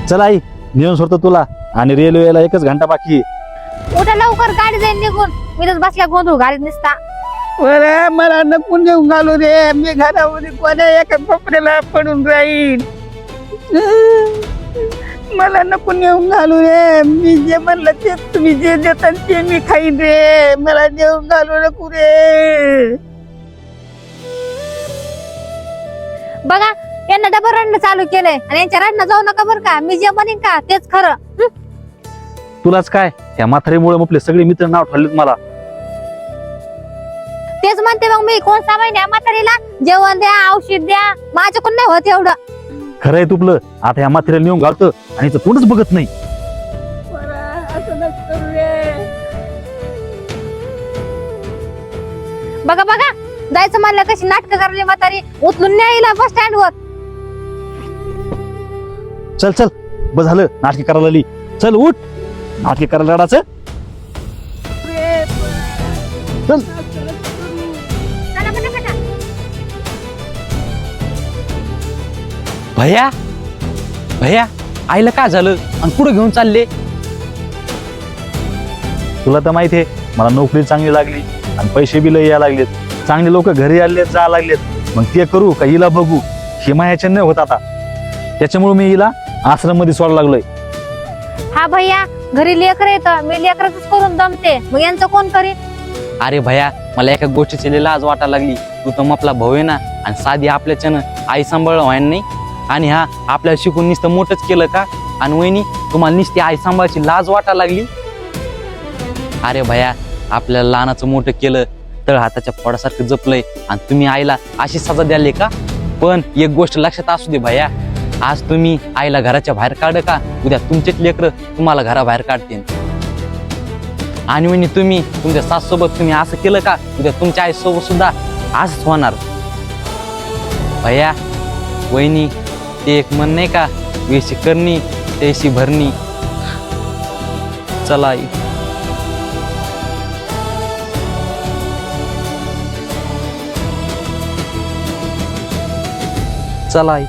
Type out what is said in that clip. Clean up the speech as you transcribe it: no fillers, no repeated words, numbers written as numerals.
चल आई, नेऊन सोडतो तुला. आणि रेल्वेला 1 घंटा बाकी आहे. उठा लवकर, गाडी जाईल निघून. मी तर बसल्या गोंधळ गाडीत निसता. बरं, मला नको नेऊन घालू रे. मी घरामध्ये कोण्या एका कोपऱ्याला पडून राहील. मला नको नेऊन घालू रे. मी जे म्हणलं ते तुम्ही जे देता ते मी खाईन रे. मला नेऊन घालू नको रे. बघा, यांना डबल रडणं चालू केलंय आणि यांच्या रडणं जाऊ नका बरं का. मी जे म्हणेन का तेच खरं. तुलाच काय, त्या म्हातारीमुळे आपले सगळे मित्र नाव ठरलेत मला. तेच म्हणते मग मी. कोण सामाईन या म्हातारीला जेवण द्या, औषध द्या. माझ्याकडून नाही होत एवढं. खरंय तुपलं. आता ह्या म्हातारीला नेऊन घालतं आणि हिचं तोंडच बघत नाही. असं नको करू रे. बघा बघा, जायचं म्हणलं कशी नाटकं करली म्हातारी. उचलून न्यायला बस स्टँड वर. चल चल, बस झालं नाटकी करायला आली. चल उठ, नाटकी करायला रडायचं. चल. चला पटापटा. भैया भैया, आईला काय झालं आणि पुढे घेऊन चालले? तुला तर माहिती आहे, मला नोकरी चांगली लागली आणि पैसे बी लय यायला लागलेत. चांगले लोक घरी आलेत, जा लागलेत. मग ते करू का हिला बघू, हे माझ्याच्या नाही होत आता. त्याच्यामुळे मी हिला आश्रम मध्ये सोडायला लागलोय. हा भैया, घरी लेकर येतं. मी लेकरच करून दमते. मग यांचं कोण करीन? अरे भैया, मला एका गोष्टीची लाज वाटायला लागली. तू तर आपला भाऊ आहे ना, आणि साधी आपल्याच्यानं आई सांभाळलं व्हायला नाही. आणि हा आपल्याला शिकून नुसतं मोठंच केलं का? आणि वहिनी, तुम्हाला नुसती आई सांभाळायची लाज वाटायला लागली. अरे भैया, आपल्याला लहानाचं मोठं केलं, तळ हाताच्या फोडासारखं जपलंय, आणि तुम्ही आईला अशी सजा द्याली का? पण एक गोष्ट लक्षात असू दे भैया, आज तुम्ही आईला घराच्या बाहेर काढ का, उद्या तुमचेच लेकरं तुम्हाला घराबाहेर काढतील. आणि वहिनी, तुम्ही तुमच्या साससोबत तुम्ही असं केलं का, उद्या तुमच्या आईसोबत सुद्धा असंच होणार. भैया वहिनी, ते एक म्हण नाही का, वेशी करणी तेशी भरणी. चला आई. चला आई.